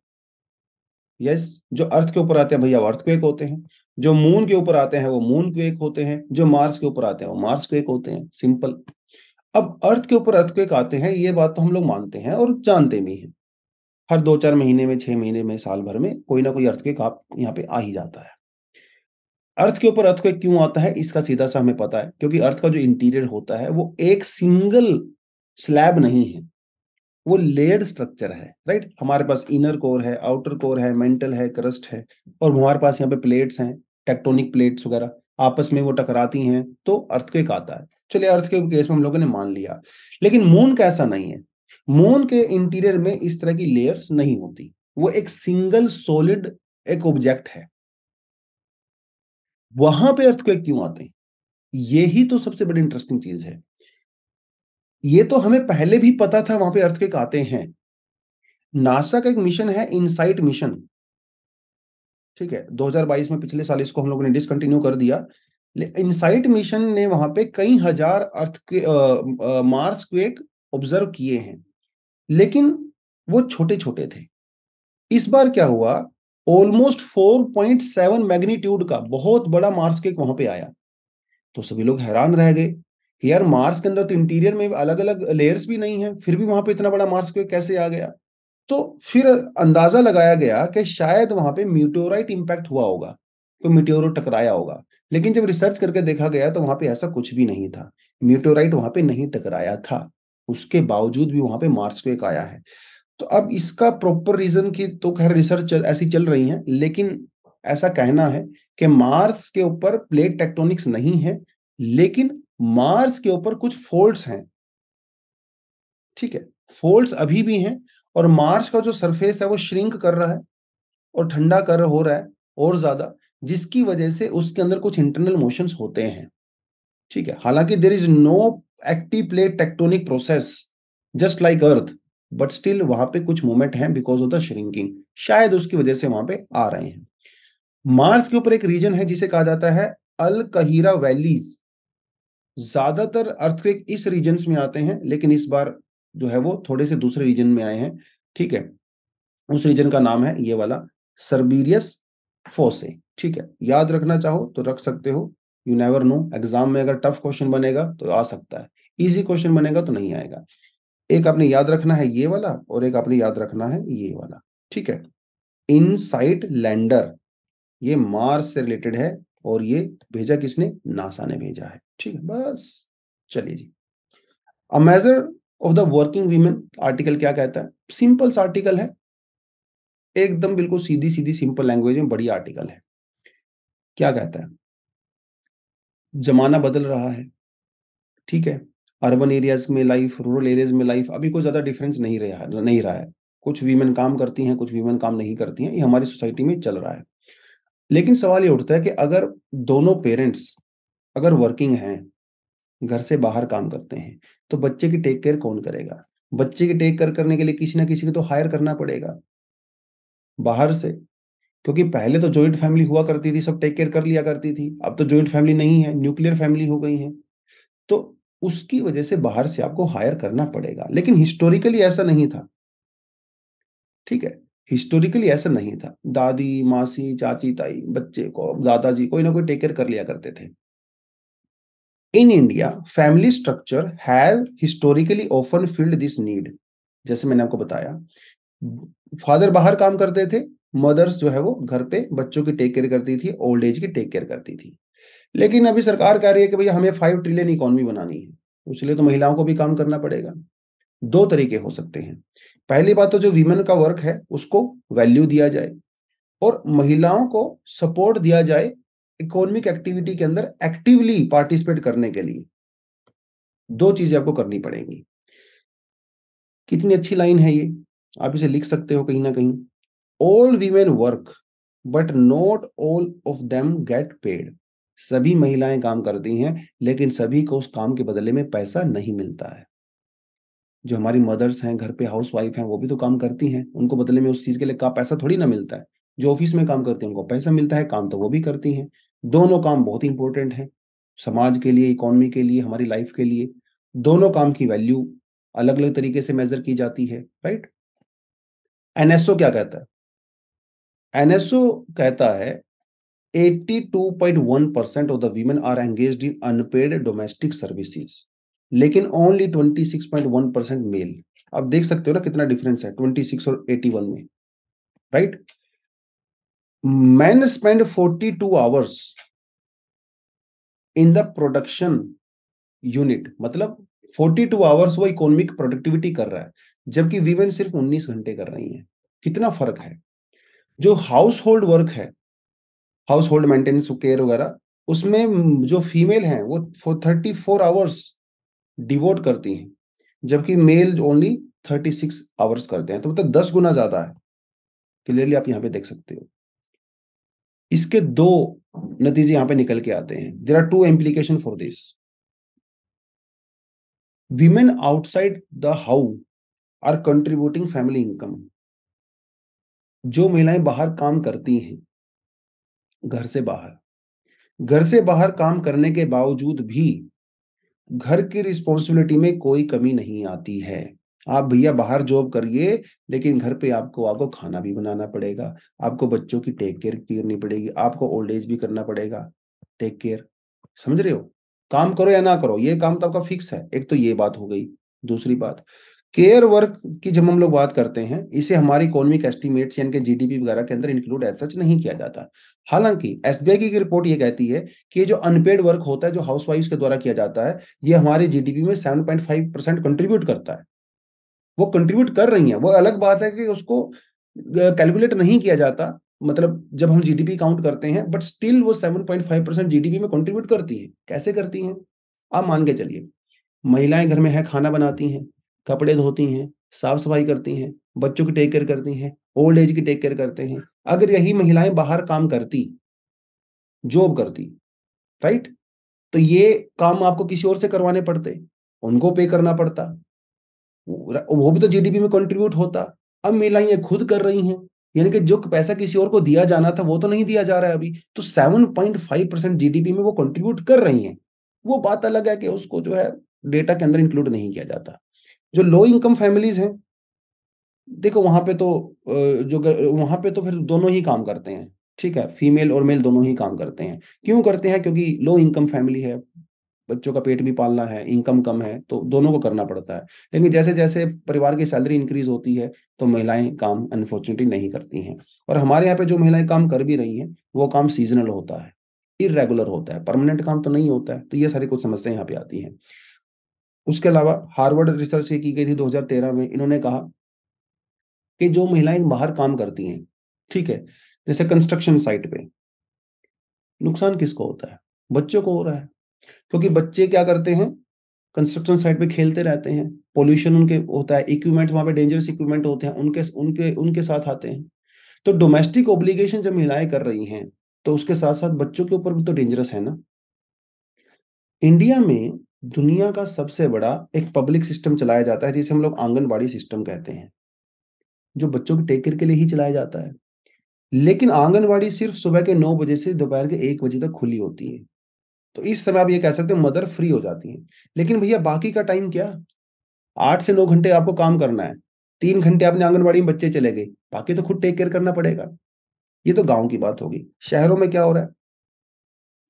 यस। जो अर्थ के ऊपर आते हैं भैया वो अर्थक्वेक होते हैं, जो मून के ऊपर आते हैं वो मून क्वेक होते हैं, जो मार्स के ऊपर आते हैं वो मार्स क्वेक होते हैं, सिंपल। अब अर्थ के ऊपर अर्थक्वेक आते हैं, ये बात तो हम लोग मानते हैं और जानते भी हैं। हर 2-4 महीने में, 6 महीने में, साल भर में कोई ना कोई अर्थक्वेक आप यहाँ पे आ ही जाता है। अर्थ के ऊपर अर्थक्वेक क्यों आता है, इसका सीधा-सा हमें पता है, क्योंकि अर्थ का जो इंटीरियर होता है वो एक सिंगल स्लैब नहीं है, वो लेयर्ड स्ट्रक्चर है, राइट? हमारे पास इनर कोर है, आउटर कोर है, मेंटल है, क्रस्ट है और हमारे पास यहाँ पे प्लेट्स हैं, टेक्टोनिक प्लेट्स वगैरह, आपस में वो टकराती हैं, तो अर्थक्वेक आता है। चलिए अर्थ के केस में हम लोगों ने मान लिया, लेकिन मून का ऐसा नहीं है। मून के इंटीरियर में इस तरह की लेयर्स नहीं होती, वो एक सिंगल सॉलिड एक ऑब्जेक्ट है। वहां पे अर्थक्वेक क्यों आते हैं, यही तो सबसे बड़ी इंटरेस्टिंग चीज है। ये तो हमें पहले भी पता था वहां पे अर्थक्वेक आते हैं। नासा का एक मिशन है इनसाइट मिशन, ठीक है, 2022 में, पिछले साल इसको हम लोगों ने डिसकंटिन्यू कर दिया। इनसाइट मिशन ने वहां पे कई हजार अर्थ के मार्स क्वेक ऑब्जर्व किए हैं, लेकिन वो छोटे छोटे थे। इस बार क्या हुआ, ऑलमोस्ट 4.7 मैग्नीट्यूड का बहुत बड़ा मार्स क्वेक वहां पे आया। तो सभी लोग हैरान रह गए कि यार मार्स के अंदर तो इंटीरियर में अलग अलग लेयर्स भी नहीं है, फिर भी वहां पे इतना बड़ा मार्स क्वेक कैसे आ गया। तो फिर अंदाजा लगाया गया कि शायद वहां पे मीटेओराइट इंपैक्ट हुआ होगा, तो मीटेओरो टकराया होगा। लेकिन जब रिसर्च करके देखा गया तो वहां पे ऐसा कुछ भी नहीं था, मीटेओराइट वहां पे नहीं टकराया था। उसके बावजूद भी वहां पे मार्स क्वेक आया है। तो अब इसका प्रॉपर रीजन की तो खैर रिसर्च ऐसी चल रही है, लेकिन ऐसा कहना है कि मार्स के ऊपर प्लेट टेक्टोनिक्स नहीं है, लेकिन मार्स के ऊपर कुछ फोल्ड्स हैं, ठीक है, फोल्ड्स अभी भी हैं। और मार्स का जो सरफेस है वो श्रिंक कर रहा है और ठंडा कर हो रहा है और ज्यादा, जिसकी वजह से उसके अंदर कुछ इंटरनल मोशंस होते हैं, ठीक है। हालांकि there is no active plate tectonic process just like earth, but still वहां पे कुछ मूवमेंट है बिकॉज ऑफ द श्रिंकिंग, शायद उसकी वजह से वहां पे आ रहे हैं। मार्स के ऊपर एक रीजन है जिसे कहा जाता है अल कहीरा वैलीज। ज्यादातर अर्थक्वेक इस रीजन में आते हैं, लेकिन इस बार जो है वो थोड़े से दूसरे रीजन में आए हैं, ठीक है। उस रीजन का नाम है ये वाला सर्बिरियस फोसे, ठीक है। याद रखना चाहो तो रख सकते हो, यू नेवर नो, एग्जाम में अगर टफ क्वेश्चन बनेगा तो आ सकता है, इजी क्वेश्चन बनेगा तो नहीं आएगा। एक आपने याद रखना है ये वाला और एक आपने याद रखना है ये वाला, ठीक है। इनसाइट लैंडर, ये मार्स से रिलेटेड है और ये भेजा किसने, नासा ने भेजा है, ठीक है। बस चलिए जी, a major of the working women article क्या कहता है, सिंपल सा आर्टिकल है, एकदम बिल्कुल सीधी सीधी सिंपल लैंग्वेज में बढ़िया आर्टिकल है। क्या कहता है, जमाना बदल रहा है, ठीक है। अर्बन एरियाज में लाइफ, रूरल एरियाज में लाइफ, अभी कोई ज्यादा डिफरेंस नहीं रहा है। कुछ वीमेन काम करती हैं, कुछ वीमेन काम नहीं करती हैं, ये हमारी सोसाइटी में चल रहा है। लेकिन सवाल ये उठता है कि अगर दोनों पेरेंट्स अगर वर्किंग हैं, घर से बाहर काम करते हैं, तो बच्चे की टेक केयर कौन करेगा। बच्चे की टेक केयर करने के लिए किसी ना किसी को तो हायर करना पड़ेगा बाहर से, क्योंकि पहले तो जॉइंट फैमिली हुआ करती थी, सब टेक केयर कर लिया करती थी। अब तो जॉइंट फैमिली नहीं है, न्यूक्लियर फैमिली हो गई है। तो उसकी वजह से बाहर से आपको हायर करना पड़ेगा, लेकिन हिस्टोरिकली ऐसा नहीं था, ठीक है। हिस्टोरिकली ऐसा नहीं था, दादी मासी चाची ताई बच्चे को, दादाजी कोई ना कोई टेक केयर कर लिया करते थे। In India family structure have historically often filled this need. जैसे मैंने आपको बताया, फादर बाहर काम करते थे, मदर्स जो है वो घर पे बच्चों की टेक केयर करती थी, ओल्ड एज की टेक केयर करती थी। लेकिन अभी सरकार कह रही है कि भैया हमें 5 ट्रिलियन इकोनॉमी बनानी है, इसलिए तो महिलाओं को भी काम करना पड़ेगा। दो तरीके हो सकते हैं, पहली बात तो जो वीमेन का वर्क है उसको वैल्यू दिया जाए और महिलाओं को सपोर्ट दिया जाए इकोनॉमिक एक्टिविटी के अंदर एक्टिवली पार्टिसिपेट करने के लिए। दो चीजें आपको करनी पड़ेंगी। कितनी अच्छी लाइन है ये, आप इसे लिख सकते हो कहीं ना कहीं, all women work but not all of them get paid. सभी महिलाएं काम करती हैं, लेकिन सभी को उस काम के बदले में पैसा नहीं मिलता है। जो हमारी मदर्स हैं, घर पे हाउस वाइफ हैं, वो भी तो काम करती हैं, उनको बदले में उस चीज के लिए का पैसा थोड़ी ना मिलता है। जो ऑफिस में काम करते हैं उनको पैसा मिलता है, काम तो वो भी करती हैं। दोनों काम बहुत इंपॉर्टेंट है, समाज के लिए, इकोनॉमी के लिए, हमारी लाइफ के लिए। दोनों काम की वैल्यू अलग अलग तरीके से मेजर की जाती है, राइट। एनएसओ क्या कहता है, एनएसओ कहता है 82.1% of the women are engaged in unpaid domestic services. लेकिन ओनली 26.1% मेल। आप देख सकते हो ना कितना डिफरेंस है 26 और 81 में, right. Man spend 42 hours in the production unit, मतलब 42 आवर्स वो इकोनॉमिक प्रोडक्टिविटी कर रहा है, जबकि वीमेन सिर्फ 19 घंटे कर रही हैं। कितना फर्क है। जो हाउस होल्ड वर्क है, हाउस होल्ड मेंटेनेंस केयर वगैरह, उसमें जो फीमेल हैं वो 34 आवर्स डिवोट करती हैं, जबकि मेल ओनली 36 आवर्स करते हैं। तो मतलब 10 गुना ज्यादा है। क्लियरली आप यहाँ पे देख सकते हो। इसके दो नतीजे यहाँ पे निकल के आते हैं। There are two implication for this. Women outside the house are contributing family income. जो महिलाएं बाहर काम करती हैं, घर से बाहर, घर से बाहर काम करने के बावजूद भी घर की रिस्पॉन्सिबिलिटी में कोई कमी नहीं आती है। आप भैया बाहर जॉब करिए, लेकिन घर पे आपको आपको खाना भी बनाना पड़ेगा, आपको बच्चों की टेक केयर करनी पड़ेगी, आपको ओल्ड एज भी करना पड़ेगा, टेक केयर। समझ रहे हो। काम करो या ना करो, ये काम तो आपका फिक्स है। एक तो ये बात हो गई। दूसरी बात, केयर वर्क की जब हम लोग बात करते हैं, इसे हमारी इकोनॉमिक एस्टिमेट्स यानी कि जीडीपी वगैरह के अंदर इंक्लूड एज सच नहीं किया जाता। हालांकि एसबीआई की रिपोर्ट ये कहती है कि ये जो अनपेड वर्क होता है, जो हाउसवाइफ्स के द्वारा किया जाता है, ये हमारे जीडीपी में 7.5% कंट्रीब्यूट करता है। वो कंट्रीब्यूट कर रही हैं। वो अलग बात है कि उसको कैलकुलेट नहीं किया जाता, मतलब जब हम जीडीपी काउंट करते हैं, बट स्टिल वो 7.5% जीडीपी में कंट्रीब्यूट करती हैं। कैसे करती हैं, आप मान के चलिए। महिलाएं घर में है, खाना बनाती हैं, कपड़े धोती हैं, साफ सफाई करती हैं, बच्चों की टेक केयर करती हैं, ओल्ड एज की टेक केयर करते हैं। अगर यही महिलाएं बाहर काम करती, जॉब करती, राइट, तो ये काम आपको किसी और से करवाने पड़ते, उनको पे करना पड़ता, वो भी तो जीडीपी में कंट्रीब्यूट होता। अब महिलाएं ये खुद कर रही हैं, यानी कि जो पैसा किसी और को दिया जाना था वो तो नहीं दिया जा रहा है अभी, तो 7.5% जीडीपी में वो कंट्रीब्यूट कर रही हैं। वो बात अलग है कि उसको जो है डेटा के अंदर इंक्लूड नहीं किया जाता। जो लो इनकम फैमिलीज हैं, देखो वहां पे तो वहां पे तो फिर दोनों ही काम करते हैं। ठीक है, फीमेल और मेल दोनों ही काम करते हैं। क्यों करते हैं, क्योंकि लो इनकम फैमिली है, बच्चों का पेट भी पालना है, इनकम कम है, तो दोनों को करना पड़ता है। लेकिन जैसे जैसे परिवार की सैलरी इंक्रीज होती है, तो महिलाएं काम अनफॉर्चुनेटली नहीं करती हैं। और हमारे यहाँ पे जो महिलाएं काम कर भी रही हैं, वो काम सीजनल होता है, इरेगुलर होता है, परमानेंट काम तो नहीं होता है। तो ये सारी कुछ समस्याएं यहाँ पे आती हैं। उसके अलावा हार्वर्ड रिसर्च ये की गई थी 2013 में। इन्होंने कहा कि जो महिलाएं बाहर काम करती हैं, ठीक है, जैसे कंस्ट्रक्शन साइट पे, नुकसान किसको होता है, बच्चों को हो रहा है। क्योंकि बच्चे क्या करते हैं, कंस्ट्रक्शन साइट पे खेलते रहते हैं, पोल्यूशन उनके होता है, इक्विपमेंट वहां पे डेंजरस इक्विपमेंट होते हैं, उनके उनके उनके साथ आते हैं। तो डोमेस्टिक ऑब्लिगेशन जब महिलाएं कर रही हैं, तो उसके साथ साथ बच्चों के ऊपर भी तो डेंजरस है ना। इंडिया में दुनिया का सबसे बड़ा एक पब्लिक सिस्टम चलाया जाता है, जिसे हम लोग आंगनबाड़ी सिस्टम कहते हैं, जो बच्चों की टेक केयर के लिए ही चलाया जाता है। लेकिन आंगनवाड़ी सिर्फ सुबह के 9 बजे से दोपहर के 1 बजे तक खुली होती है। तो इस समय आप ये कह सकते हो मदर फ्री हो जाती हैं। लेकिन भैया बाकी का टाइम क्या, 8 से 9 घंटे आपको काम करना है, 3 घंटे आपने आंगनवाड़ी में बच्चे चले गए, बाकी तो खुद टेक केयर करना पड़ेगा। ये तो गांव की बात होगी। शहरों में क्या हो रहा है,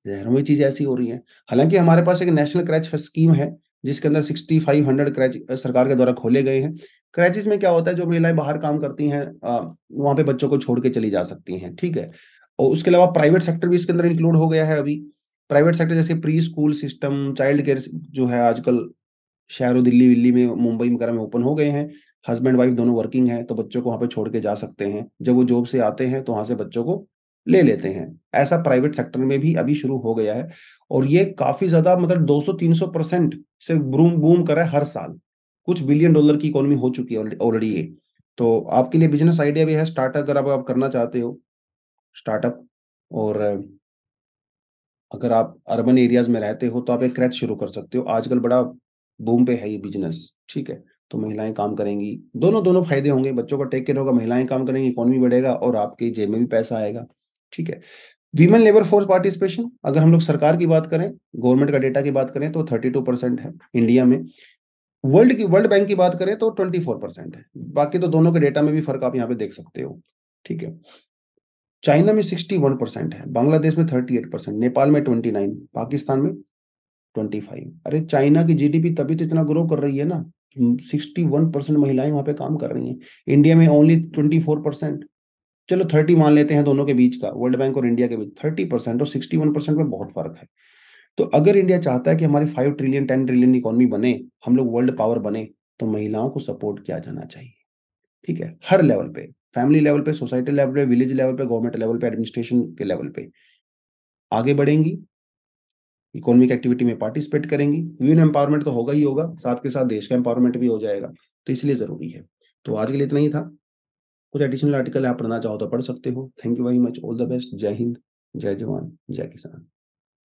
शहरों में चीज ऐसी हो रही है। हालांकि हमारे पास एक नेशनल क्रैच स्कीम है, जिसके अंदर 6500 क्रैच सरकार के द्वारा खोले गए हैं। क्रैचेस में क्या होता है, जो महिलाएं बाहर काम करती हैं, वहां पे बच्चों को छोड़ के चली जा सकती हैं, ठीक है। और उसके अलावा प्राइवेट सेक्टर भी इसके अंदर इंक्लूड हो गया है अभी। प्राइवेट सेक्टर जैसे pre school system, child care जो है आजकल शहरों, दिल्ली विल्ली में, मुंबई वगैरह में ओपन हो गए हैं। हस्बैंड वाइफ दोनों वर्किंग हैं, तो बच्चों को वहां पे छोड़ के जा सकते हैं। जब वो जॉब से आते हैं तो वहां से बच्चों को ले लेते हैं। ऐसा प्राइवेट सेक्टर में भी अभी शुरू हो गया है। और ये काफी ज्यादा, मतलब 200-300% से बूम बूम कर रहा है हर साल। कुछ बिलियन डॉलर की इकोनॉमी हो चुकी है ऑलरेडी ये। तो आपके लिए बिजनेस आइडिया भी है, स्टार्टअप अगर आप करना चाहते हो, स्टार्टअप। और अगर आप अर्बन एरियाज में रहते हो, तो आप एक क्रैच शुरू कर सकते हो। आजकल बड़ा बूम पे है ये बिजनेस, ठीक है। तो महिलाएं काम करेंगी, दोनों दोनों फायदे होंगे, बच्चों का टेक केयर होगा, महिलाएं काम करेंगी, इकोनॉमी बढ़ेगा और आपकी जेब में भी पैसा आएगा, ठीक है। वीमेन लेबर फोर्स पार्टिसिपेशन, अगर हम लोग सरकार की बात करें, गवर्नमेंट का डेटा की बात करें, तो 32% है इंडिया में। वर्ल्ड बैंक की बात करें तो 24% है। बाकी तो दोनों के डेटा में भी फर्क आप यहाँ पे देख सकते हो, ठीक है। चाइना में 61% है, बांग्लादेश में 38%, नेपाल में 29, पाकिस्तान में 25। अरे चाइना की जीडीपी तभी तो इतना ग्रो कर रही है ना, 61% महिलाएं वहां पे काम कर रही हैं। इंडिया में ओनली 24%। चलो 30 मान लेते हैं दोनों के बीच का, वर्ल्ड बैंक और इंडिया के बीच 30% और 61% में बहुत फर्क है। तो अगर इंडिया चाहता है कि हमारी 5 ट्रिलियन 10 ट्रिलियन इकोनॉमी बने, हम लोग वर्ल्ड पावर बने, तो महिलाओं को सपोर्ट किया जाना चाहिए। ठीक है, हर लेवल पे, फैमिली लेवल पे, सोसाइटी लेवल पे, विलेज लेवल पे, गवर्नमेंट लेवल पे, एडमिनिस्ट्रेशन के लेवल पे आगे बढ़ेंगी, इकोनॉमिक एक्टिविटी में पार्टिसिपेट करेंगी, वीमेन एम्पावरमेंट तो होगा ही होगा, साथ के साथ देश का एम्पावरमेंट भी हो जाएगा। तो इसलिए जरूरी है। तो आज के लिए इतना ही था। कुछ एडिशनल आर्टिकल आप पढ़ना चाहो तो पढ़ सकते हो। Thank you very much, all the best, जय हिंद, जय जवान, जय किसान।